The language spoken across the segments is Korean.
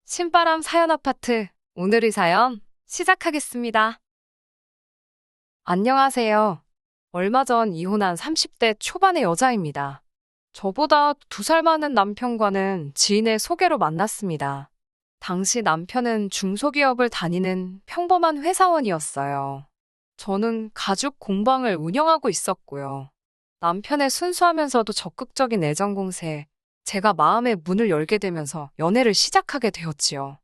신바람 사연 아파트. 오늘의 사연 시작하겠습니다. 안녕하세요. 얼마 전 이혼한 30대 초반의 여자입니다. 저보다 2살 많은 남편과는 지인의 소개로 만났습니다. 당시 남편은 중소기업을 다니는 평범한 회사원이었어요. 저는 가죽 공방을 운영하고 있었고요. 남편의 순수하면서도 적극적인 애정 공세에 제가 마음의 문을 열게 되면서 연애를 시작하게 되었지요.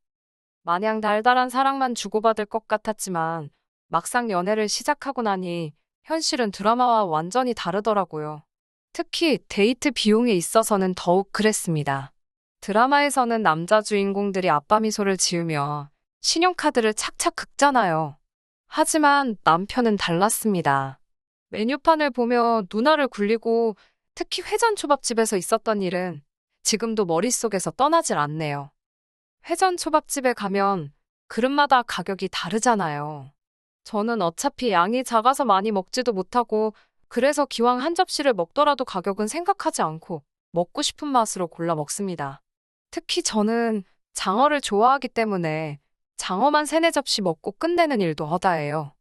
마냥 달달한 사랑만 주고받을 것 같았지만 막상 연애를 시작하고 나니 현실은 드라마와 완전히 다르더라고요. 특히 데이트 비용에 있어서는 더욱 그랬습니다. 드라마에서는 남자 주인공들이 아빠 미소를 지으며 신용카드를 착착 긁잖아요. 하지만 남편은 달랐습니다. 메뉴판을 보며 눈알을 굴리고 특히 회전초밥집에서 있었던 일은 지금도 머릿속에서 떠나질 않네요. 회전초밥집에 가면 그릇마다 가격이 다르잖아요. 저는 어차피 양이 작아서 많이 먹지도 못하고 그래서 기왕 한 접시를 먹더라도 가격은 생각하지 않고 먹고 싶은 맛으로 골라 먹습니다. 특히 저는 장어를 좋아하기 때문에 장어만 3-4접시 먹고 끝내는 일도 허다해요.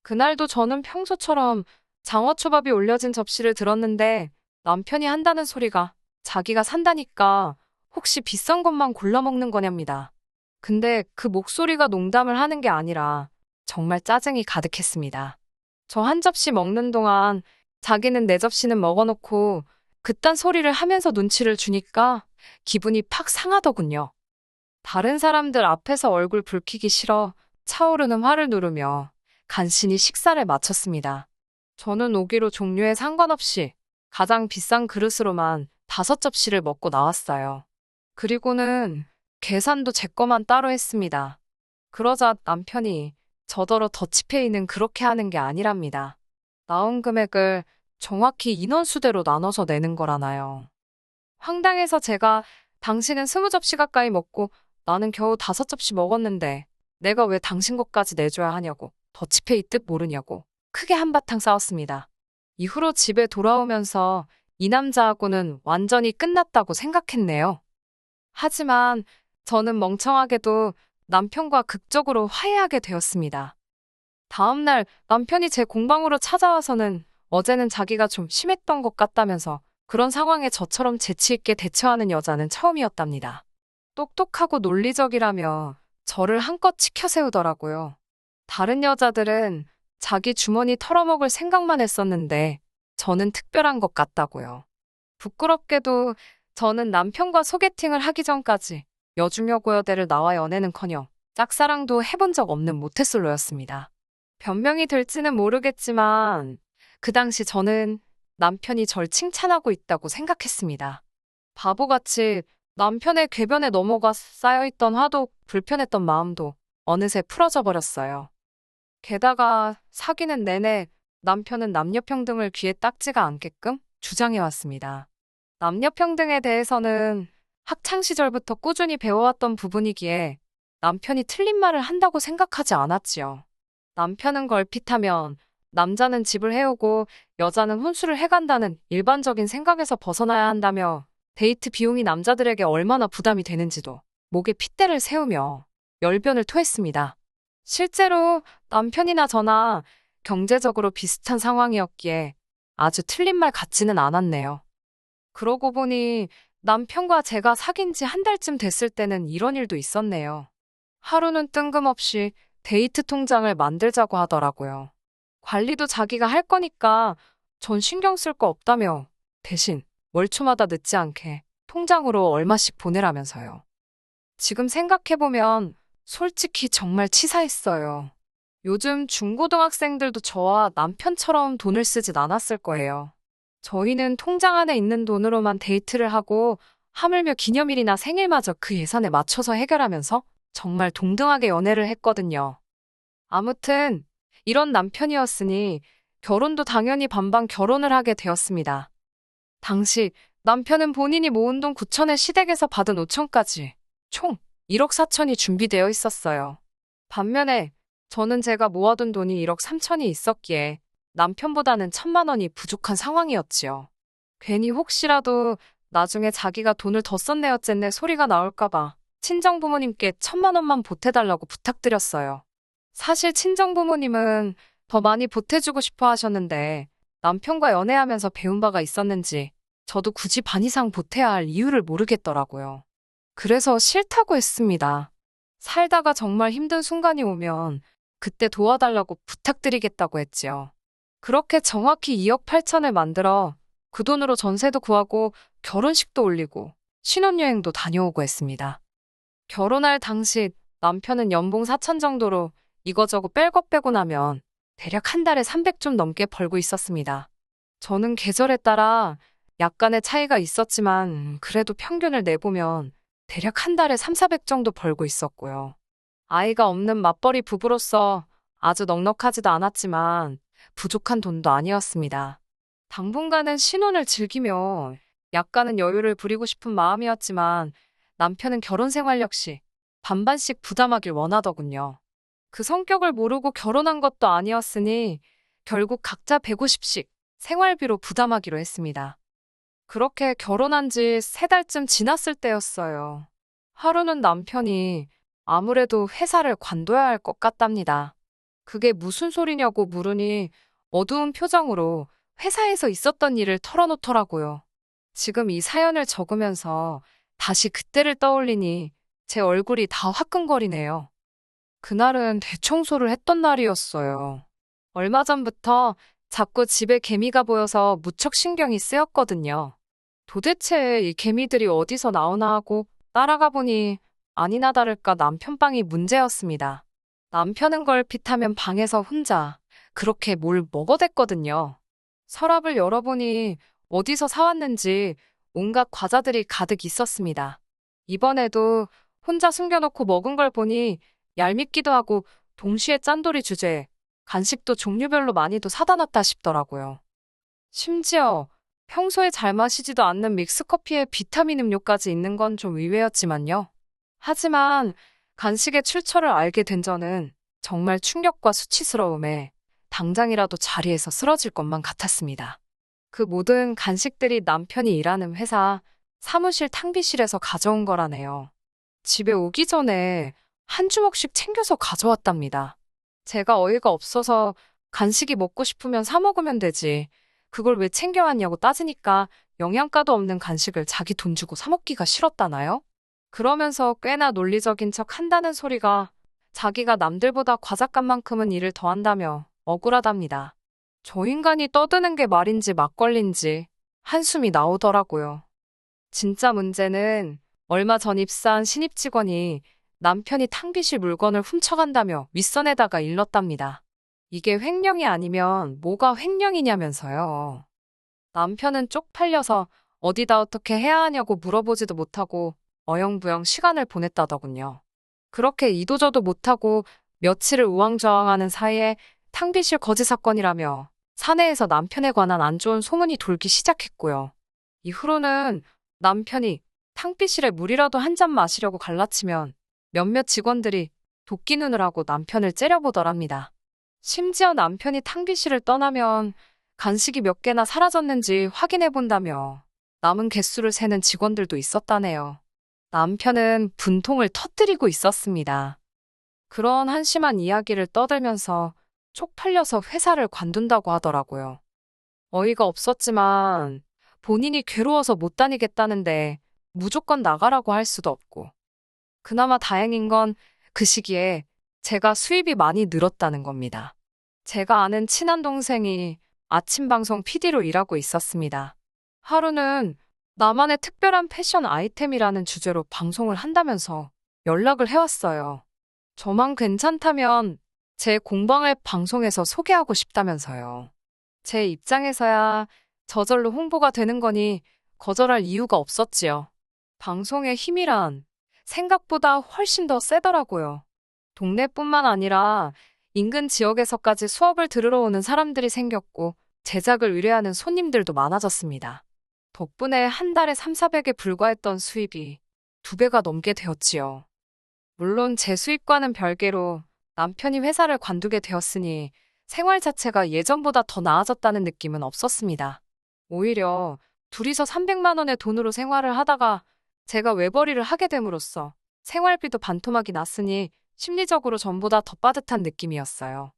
그날도 저는 평소처럼 장어초밥이 올려진 접시를 들었는데 남편이 한다는 소리가 자기가 산다니까 혹시 비싼 것만 골라 먹는 거냐입니다. 근데 그 목소리가 농담을 하는 게 아니라 정말 짜증이 가득했습니다. 저 한 접시 먹는 동안 자기는 4접시는 먹어놓고 그딴 소리를 하면서 눈치를 주니까 기분이 팍 상하더군요. 다른 사람들 앞에서 얼굴 붉히기 싫어 차오르는 화를 누르며 간신히 식사를 마쳤습니다. 저는 오기로 종류에 상관없이 가장 비싼 그릇으로만 5접시를 먹고 나왔어요. 그리고는 계산도 제 거만 따로 했습니다. 그러자 남편이 저더러 더치페이는 그렇게 하는 게 아니랍니다. 나온 금액을 정확히 인원수대로 나눠서 내는 거라나요. 황당해서 제가 당신은 20접시 가까이 먹고 나는 겨우 5접시 먹었는데 내가 왜 당신 것까지 내줘야 하냐고 더치페이 뜻 모르냐고 크게 한바탕 싸웠습니다. 이후로 집에 돌아오면서 이 남자하고는 완전히 끝났다고 생각했네요. 하지만 저는 멍청하게도 남편과 극적으로 화해하게 되었습니다. 다음날 남편이 제 공방으로 찾아와서는 어제는 자기가 좀 심했던 것 같다면서 그런 상황에 저처럼 재치 있게 대처하는 여자는 처음이었답니다. 똑똑하고 논리적이라며 저를 한껏 치켜 세우더라고요. 다른 여자들은 자기 주머니 털어먹을 생각만 했었는데 저는 특별한 것 같다고요. 부끄럽게도 저는 남편과 소개팅을 하기 전까지 여중여 고여대를 나와 연애는커녕 짝사랑도 해본 적 없는 모태솔로였습니다. 변명이 될지는 모르겠지만 그 당시 저는 남편이 절 칭찬하고 있다고 생각했습니다. 바보같이 남편의 궤변에 넘어가 쌓여있던 화도 불편했던 마음도 어느새 풀어져 버렸어요. 게다가 사귀는 내내 남편은 남녀평등을 귀에 딱지가 않게끔 주장해왔습니다. 남녀평등에 대해서는 학창시절부터 꾸준히 배워왔던 부분이기에 남편이 틀린 말을 한다고 생각하지 않았지요. 남편은 걸핏하면 남자는 집을 해오고 여자는 혼수를 해간다는 일반적인 생각에서 벗어나야 한다며 데이트 비용이 남자들에게 얼마나 부담이 되는지도 목에 핏대를 세우며 열변을 토했습니다. 실제로 남편이나 저나 경제적으로 비슷한 상황이었기에 아주 틀린 말 같지는 않았네요. 그러고 보니 남편과 제가 사귄 지 1달쯤 됐을 때는 이런 일도 있었네요. 하루는 뜬금없이 데이트 통장을 만들자고 하더라고요. 관리도 자기가 할 거니까 전 신경 쓸 거 없다며 대신 월초마다 늦지 않게 통장으로 얼마씩 보내라면서요. 지금 생각해보면 솔직히 정말 치사했어요. 요즘 중고등학생들도 저와 남편처럼 돈을 쓰진 않았을 거예요. 저희는 통장 안에 있는 돈으로만 데이트를 하고 하물며 기념일이나 생일마저 그 예산에 맞춰서 해결하면서 정말 동등하게 연애를 했거든요. 아무튼 이런 남편이었으니 결혼도 당연히 반반 결혼을 하게 되었습니다. 당시 남편은 본인이 모은 돈 9천에 시댁에서 받은 5천까지 총 1억 4천이 준비되어 있었어요. 반면에 저는 제가 모아둔 돈이 1억 3천이 있었기에 남편보다는 1,000만 원이 부족한 상황이었지요. 괜히 혹시라도 나중에 자기가 돈을 더 썼네요 쨌네 소리가 나올까봐 친정 부모님께 1,000만 원만 보태달라고 부탁드렸어요. 사실 친정 부모님은 더 많이 보태주고 싶어 하셨는데 남편과 연애하면서 배운 바가 있었는지 저도 굳이 반 이상 보태야 할 이유를 모르겠더라고요. 그래서 싫다고 했습니다. 살다가 정말 힘든 순간이 오면 그때 도와달라고 부탁드리겠다고 했지요. 그렇게 정확히 2억 8천을 만들어 그 돈으로 전세도 구하고 결혼식도 올리고 신혼여행도 다녀오고 했습니다. 결혼할 당시 남편은 연봉 4천 정도로 이거저거 뺄 것 빼고 나면 대략 한 달에 300 좀 넘게 벌고 있었습니다. 저는 계절에 따라 약간의 차이가 있었지만 그래도 평균을 내보면 대략 한 달에 3, 400 정도 벌고 있었고요. 아이가 없는 맞벌이 부부로서 아주 넉넉하지도 않았지만 부족한 돈도 아니었습니다. 당분간은 신혼을 즐기며 약간은 여유를 부리고 싶은 마음이었지만 남편은 결혼 생활 역시 반반씩 부담하길 원하더군요. 그 성격을 모르고 결혼한 것도 아니었으니 결국 각자 150씩 생활비로 부담하기로 했습니다. 그렇게 결혼한 지 3달쯤 지났을 때였어요. 하루는 남편이 아무래도 회사를 관둬야 할 것 같답니다. 그게 무슨 소리냐고 물으니 어두운 표정으로 회사에서 있었던 일을 털어놓더라고요. 지금 이 사연을 적으면서 다시 그때를 떠올리니 제 얼굴이 다 화끈거리네요. 그날은 대청소를 했던 날이었어요. 얼마 전부터 자꾸 집에 개미가 보여서 무척 신경이 쓰였거든요. 도대체 이 개미들이 어디서 나오나 하고 따라가 보니 아니나 다를까 남편 방이 문제였습니다. 남편은 걸핏하면 방에서 혼자 그렇게 뭘 먹어댔거든요. 서랍을 열어보니 어디서 사왔는지 온갖 과자들이 가득 있었습니다. 이번에도 혼자 숨겨놓고 먹은 걸 보니 얄밉기도 하고 동시에 짠돌이 주제에 간식도 종류별로 많이도 사다 놨다 싶더라고요. 심지어 평소에 잘 마시지도 않는 믹스커피에 비타민 음료까지 있는 건 좀 의외였지만요. 하지만 간식의 출처를 알게 된 저는 정말 충격과 수치스러움에 당장이라도 자리에서 쓰러질 것만 같았습니다. 그 모든 간식들이 남편이 일하는 회사 사무실 탕비실에서 가져온 거라네요. 집에 오기 전에 한 주먹씩 챙겨서 가져왔답니다. 제가 어이가 없어서 간식이 먹고 싶으면 사 먹으면 되지. 그걸 왜 챙겨왔냐고 따지니까 영양가도 없는 간식을 자기 돈 주고 사 먹기가 싫었다나요? 그러면서 꽤나 논리적인 척 한다는 소리가 자기가 남들보다 과잣값만큼은 일을 더 한다며 억울하답니다. 저 인간이 떠드는 게 말인지 막걸리인지 한숨이 나오더라고요. 진짜 문제는 얼마 전 입사한 신입 직원이 남편이 탕비실 물건을 훔쳐간다며 윗선에다가 일렀답니다. 이게 횡령이 아니면 뭐가 횡령이냐면서요. 남편은 쪽팔려서 어디다 어떻게 해야 하냐고 물어보지도 못하고 어영부영 시간을 보냈다더군요. 그렇게 이도저도 못하고 며칠을 우왕좌왕하는 사이에 탕비실 거지 사건이라며 사내에서 남편에 관한 안 좋은 소문이 돌기 시작했고요. 이후로는 남편이 탕비실에 물이라도 한 잔 마시려고 갈라치면 몇몇 직원들이 도끼 눈을 하고 남편을 째려보더랍니다. 심지어 남편이 탕비실을 떠나면 간식이 몇 개나 사라졌는지 확인해 본다며 남은 개수를 세는 직원들도 있었다네요. 남편은 분통을 터뜨리고 있었습니다. 그런 한심한 이야기를 떠들면서 쪽팔려서 회사를 관둔다고 하더라고요. 어이가 없었지만 본인이 괴로워서 못 다니겠다는데 무조건 나가라고 할 수도 없고. 그나마 다행인 건 그 시기에 제가 수입이 많이 늘었다는 겁니다. 제가 아는 친한 동생이 아침 방송 PD로 일하고 있었습니다. 하루는 나만의 특별한 패션 아이템이라는 주제로 방송을 한다면서 연락을 해왔어요. 저만 괜찮다면 제 공방을 방송에서 소개하고 싶다면서요. 제 입장에서야 저절로 홍보가 되는 거니 거절할 이유가 없었지요. 방송의 힘이란 생각보다 훨씬 더 세더라고요. 동네뿐만 아니라 인근 지역에서까지 수업을 들으러 오는 사람들이 생겼고 제작을 의뢰하는 손님들도 많아졌습니다. 덕분에 한 달에 3, 400에 불과했던 수입이 2배가 넘게 되었지요. 물론 제 수입과는 별개로 남편이 회사를 관두게 되었으니 생활 자체가 예전보다 더 나아졌다는 느낌은 없었습니다. 오히려 둘이서 300만 원의 돈으로 생활을 하다가 제가 외벌이를 하게 됨으로써 생활비도 반토막이 났으니 심리적으로 전보다 더 빠듯한 느낌이었어요.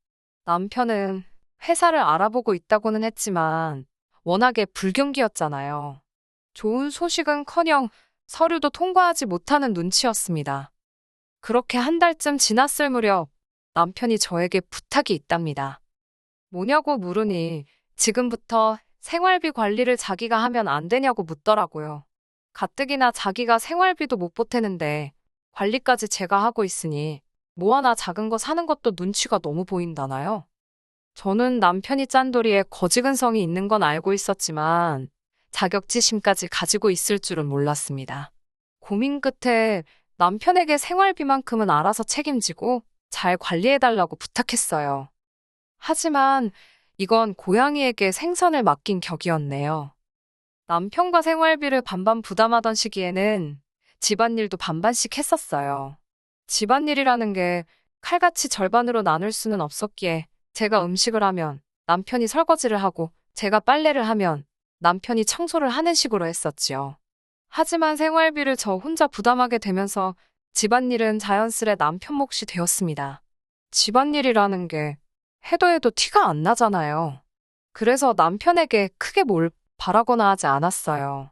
남편은 회사를 알아보고 있다고는 했지만 워낙에 불경기였잖아요. 좋은 소식은커녕 서류도 통과하지 못하는 눈치였습니다. 그렇게 한 달쯤 지났을 무렵 남편이 저에게 부탁이 있답니다. 뭐냐고 물으니 지금부터 생활비 관리를 자기가 하면 안 되냐고 묻더라고요. 가뜩이나 자기가 생활비도 못 보태는데 관리까지 제가 하고 있으니 뭐 하나 작은 거 사는 것도 눈치가 너무 보인다나요? 저는 남편이 짠돌이에 거지근성이 있는 건 알고 있었지만 자격지심까지 가지고 있을 줄은 몰랐습니다. 고민 끝에 남편에게 생활비만큼은 알아서 책임지고 잘 관리해달라고 부탁했어요. 하지만 이건 고양이에게 생선을 맡긴 격이었네요. 남편과 생활비를 반반 부담하던 시기에는 집안일도 반반씩 했었어요. 집안일이라는 게 칼같이 절반으로 나눌 수는 없었기에 제가 음식을 하면 남편이 설거지를 하고 제가 빨래를 하면 남편이 청소를 하는 식으로 했었지요. 하지만 생활비를 저 혼자 부담하게 되면서 집안일은 자연스레 남편 몫이 되었습니다. 집안일이라는 게 해도 해도 티가 안 나잖아요. 그래서 남편에게 크게 뭘 바라거나 하지 않았어요.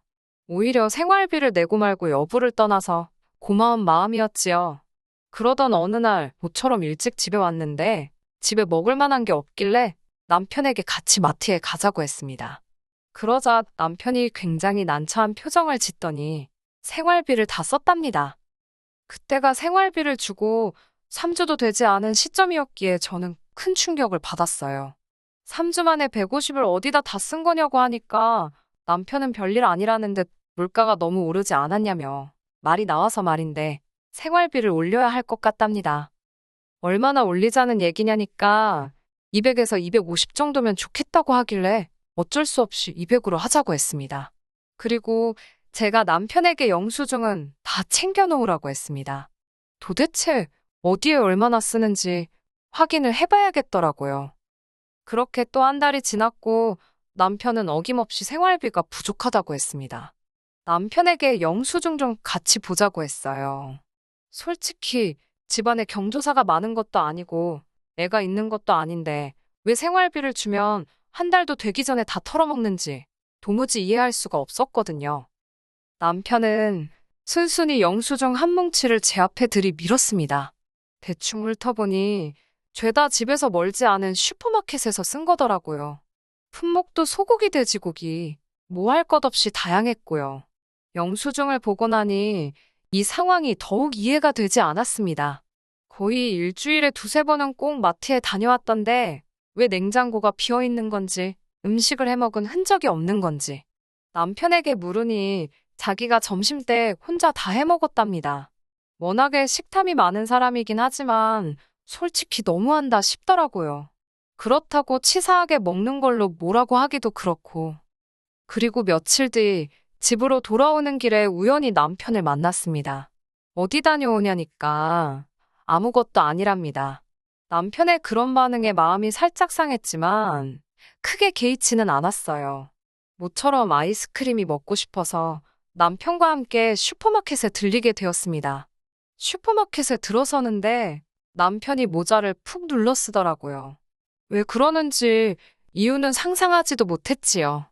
오히려 생활비를 내고 말고 여부를 떠나서 고마운 마음이었지요. 그러던 어느 날 모처럼 일찍 집에 왔는데 집에 먹을 만한 게 없길래 남편에게 같이 마트에 가자고 했습니다. 그러자 남편이 굉장히 난처한 표정을 짓더니 생활비를 다 썼답니다. 그때가 생활비를 주고 3주도 되지 않은 시점이었기에 저는 큰 충격을 받았어요. 3주 만에 150을 어디다 다 쓴 거냐고 하니까 남편은 별일 아니라는 듯 물가가 너무 오르지 않았냐며 말이 나와서 말인데 생활비를 올려야 할 것 같답니다. 얼마나 올리자는 얘기냐니까 200에서 250 정도면 좋겠다고 하길래 어쩔 수 없이 200으로 하자고 했습니다. 그리고 제가 남편에게 영수증은 다 챙겨놓으라고 했습니다. 도대체 어디에 얼마나 쓰는지 확인을 해봐야겠더라고요. 그렇게 또 한 달이 지났고 남편은 어김없이 생활비가 부족하다고 했습니다. 남편에게 영수증 좀 같이 보자고 했어요. 솔직히 집안에 경조사가 많은 것도 아니고 애가 있는 것도 아닌데 왜 생활비를 주면 한 달도 되기 전에 다 털어먹는지 도무지 이해할 수가 없었거든요. 남편은 순순히 영수증 한 뭉치를 제 앞에 들이밀었습니다. 대충 훑어보니 죄다 집에서 멀지 않은 슈퍼마켓에서 쓴 거더라고요. 품목도 소고기, 돼지고기, 뭐 할 것 없이 다양했고요. 영수증을 보고 나니 이 상황이 더욱 이해가 되지 않았습니다. 거의 일주일에 두세 번은 꼭 마트에 다녀왔던데 왜 냉장고가 비어있는 건지 음식을 해먹은 흔적이 없는 건지 남편에게 물으니 자기가 점심때 혼자 다 해먹었답니다. 워낙에 식탐이 많은 사람이긴 하지만 솔직히 너무한다 싶더라고요. 그렇다고 치사하게 먹는 걸로 뭐라고 하기도 그렇고. 그리고 며칠 뒤 집으로 돌아오는 길에 우연히 남편을 만났습니다. 어디 다녀오냐니까 아무것도 아니랍니다. 남편의 그런 반응에 마음이 살짝 상했지만 크게 개의치는 않았어요. 모처럼 아이스크림이 먹고 싶어서 남편과 함께 슈퍼마켓에 들리게 되었습니다. 슈퍼마켓에 들어서는데 남편이 모자를 푹 눌러 쓰더라고요. 왜 그러는지 이유는 상상하지도 못했지요.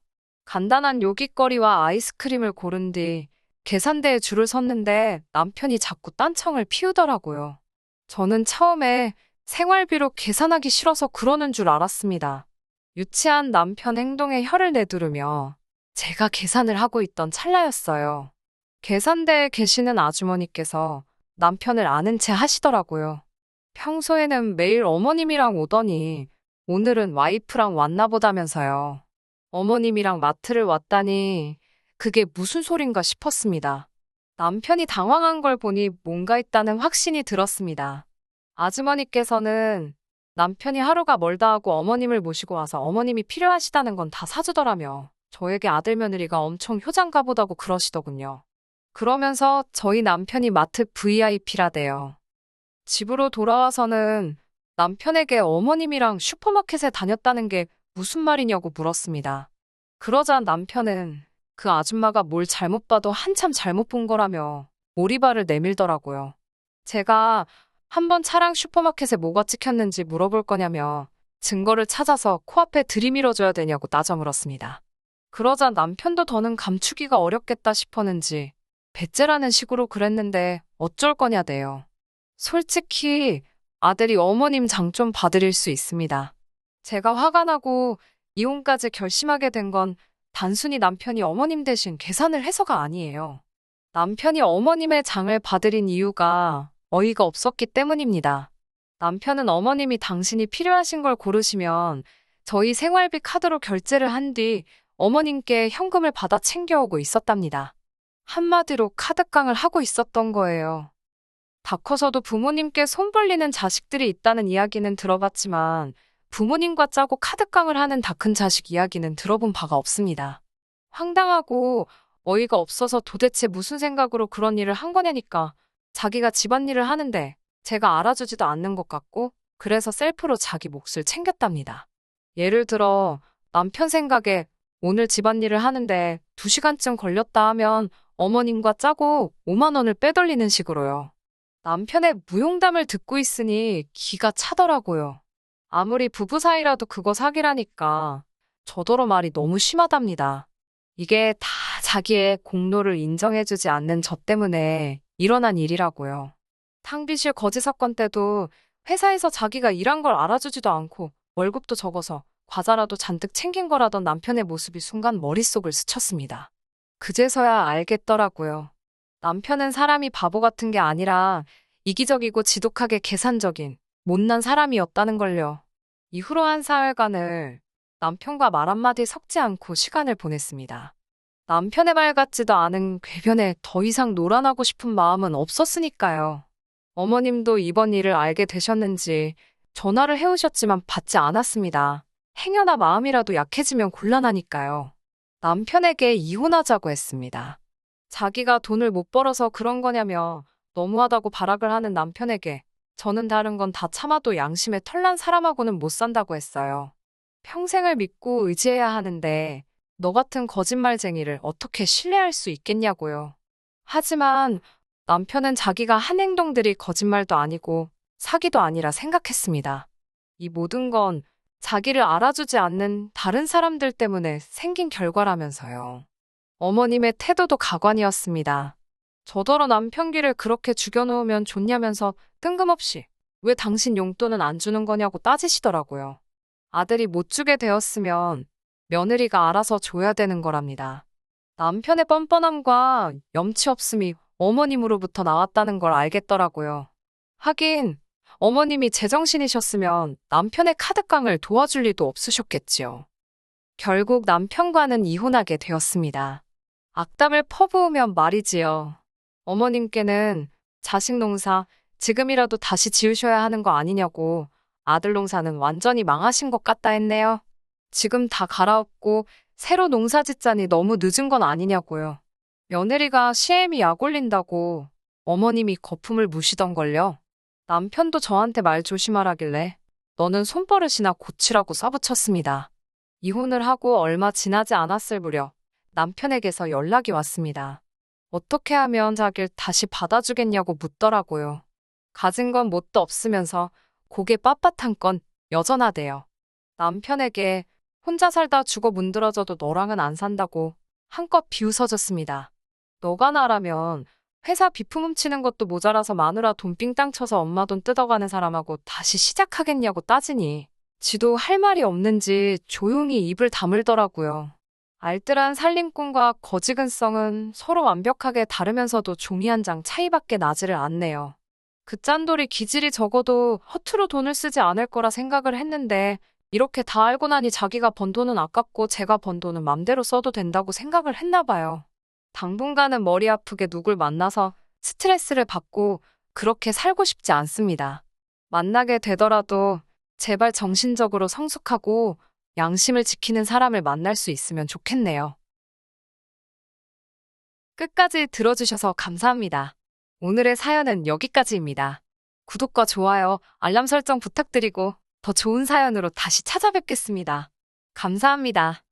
간단한 요깃거리와 아이스크림을 고른 뒤 계산대에 줄을 섰는데 남편이 자꾸 딴청을 피우더라고요. 저는 처음에 생활비로 계산하기 싫어서 그러는 줄 알았습니다. 유치한 남편 행동에 혀를 내두르며 제가 계산을 하고 있던 찰나였어요. 계산대에 계시는 아주머니께서 남편을 아는 체 하시더라고요. 평소에는 매일 어머님이랑 오더니 오늘은 와이프랑 왔나 보다면서요. 어머님이랑 마트를 왔다니 그게 무슨 소린가 싶었습니다. 남편이 당황한 걸 보니 뭔가 있다는 확신이 들었습니다. 아주머니께서는 남편이 하루가 멀다 하고 어머님을 모시고 와서 어머님이 필요하시다는 건 다 사주더라며 저에게 아들 며느리가 엄청 효자인가 보다고 그러시더군요. 그러면서 저희 남편이 마트 VIP라대요. 집으로 돌아와서는 남편에게 어머님이랑 슈퍼마켓에 다녔다는 게 무슨 말이냐고 물었습니다. 그러자 남편은 그 아줌마가 뭘 잘못 봐도 한참 잘못 본 거라며 오리발을 내밀더라고요. 제가 한번 차량 슈퍼마켓에 뭐가 찍혔는지 물어볼 거냐며 증거를 찾아서 코앞에 들이밀어줘야 되냐고 따져 물었습니다. 그러자 남편도 더는 감추기가 어렵겠다 싶었는지 배째라는 식으로 그랬는데 어쩔 거냐대요. 솔직히 아들이 어머님 장 좀 봐드릴 수 있습니다. 제가 화가 나고 이혼까지 결심하게 된 건 단순히 남편이 어머님 대신 계산을 해서가 아니에요. 남편이 어머님의 장을 봐드린 이유가 어이가 없었기 때문입니다. 남편은 어머님이 당신이 필요하신 걸 고르시면 저희 생활비 카드로 결제를 한 뒤 어머님께 현금을 받아 챙겨오고 있었답니다. 한마디로 카드깡을 하고 있었던 거예요. 다 커서도 부모님께 손 벌리는 자식들이 있다는 이야기는 들어봤지만 부모님과 짜고 카드깡을 하는 다 큰 자식 이야기는 들어본 바가 없습니다. 황당하고 어이가 없어서 도대체 무슨 생각으로 그런 일을 한 거냐니까 자기가 집안일을 하는데 제가 알아주지도 않는 것 같고 그래서 셀프로 자기 몫을 챙겼답니다. 예를 들어 남편 생각에 오늘 집안일을 하는데 2시간쯤 걸렸다 하면 어머님과 짜고 5만 원을 빼돌리는 식으로요. 남편의 무용담을 듣고 있으니 기가 차더라고요. 아무리 부부 사이라도 그거 사기라니까 저더러 말이 너무 심하답니다. 이게 다 자기의 공로를 인정해주지 않는 저 때문에 일어난 일이라고요. 탕비실 거지 사건 때도 회사에서 자기가 일한 걸 알아주지도 않고 월급도 적어서 과자라도 잔뜩 챙긴 거라던 남편의 모습이 순간 머릿속을 스쳤습니다. 그제서야 알겠더라고요. 남편은 사람이 바보 같은 게 아니라 이기적이고 지독하게 계산적인 못난 사람이었다는 걸요. 이후로 한 사흘간을 남편과 말 한마디 섞지 않고 시간을 보냈습니다. 남편의 말 같지도 않은 궤변에 더 이상 노란하고 싶은 마음은 없었으니까요. 어머님도 이번 일을 알게 되셨는지 전화를 해오셨지만 받지 않았습니다. 행여나 마음이라도 약해지면 곤란하니까요. 남편에게 이혼하자고 했습니다. 자기가 돈을 못 벌어서 그런 거냐며 너무하다고 발악을 하는 남편에게 저는 다른 건 다 참아도 양심에 털난 사람하고는 못 산다고 했어요. 평생을 믿고 의지해야 하는데 너 같은 거짓말쟁이를 어떻게 신뢰할 수 있겠냐고요. 하지만 남편은 자기가 한 행동들이 거짓말도 아니고 사기도 아니라 생각했습니다. 이 모든 건 자기를 알아주지 않는 다른 사람들 때문에 생긴 결과라면서요. 어머님의 태도도 가관이었습니다. 저더러 남편 귀를 그렇게 죽여놓으면 좋냐면서 뜬금없이 왜 당신 용돈은 안 주는 거냐고 따지시더라고요. 아들이 못 주게 되었으면 며느리가 알아서 줘야 되는 거랍니다. 남편의 뻔뻔함과 염치 없음이 어머님으로부터 나왔다는 걸 알겠더라고요. 하긴 어머님이 제정신이셨으면 남편의 카드깡을 도와줄 리도 없으셨겠지요. 결국 남편과는 이혼하게 되었습니다. 악담을 퍼부으면 말이지요. 어머님께는 자식 농사 지금이라도 다시 지으셔야 하는 거 아니냐고 아들 농사는 완전히 망하신 것 같다 했네요. 지금 다 갈아엎고 새로 농사 짓자니 너무 늦은 건 아니냐고요. 며느리가 시애미 약 올린다고 어머님이 거품을 무시던걸요. 남편도 저한테 말 조심하라길래 너는 손버릇이나 고치라고 써붙였습니다. 이혼을 하고 얼마 지나지 않았을 무렵 남편에게서 연락이 왔습니다. 어떻게 하면 자기를 다시 받아주겠냐고 묻더라고요. 가진 건 뭣도 없으면서 고개 빳빳한 건 여전하대요. 남편에게 혼자 살다 죽어 문드러져도 너랑은 안 산다고 한껏 비웃어졌습니다. 너가 나라면 회사 비품 훔치는 것도 모자라서 마누라 돈 삥땅 쳐서 엄마 돈 뜯어가는 사람하고 다시 시작하겠냐고 따지니 지도 할 말이 없는지 조용히 입을 다물더라고요. 알뜰한 살림꾼과 거지근성은 서로 완벽하게 다르면서도 종이 한 장 차이밖에 나지를 않네요. 그 짠돌이 기질이 적어도 허투루 돈을 쓰지 않을 거라 생각을 했는데 이렇게 다 알고 나니 자기가 번 돈은 아깝고 제가 번 돈은 맘대로 써도 된다고 생각을 했나 봐요. 당분간은 머리 아프게 누굴 만나서 스트레스를 받고 그렇게 살고 싶지 않습니다. 만나게 되더라도 제발 정신적으로 성숙하고 양심을 지키는 사람을 만날 수 있으면 좋겠네요. 끝까지 들어주셔서 감사합니다. 오늘의 사연은 여기까지입니다. 구독과 좋아요, 알람 설정 부탁드리고 더 좋은 사연으로 다시 찾아뵙겠습니다. 감사합니다.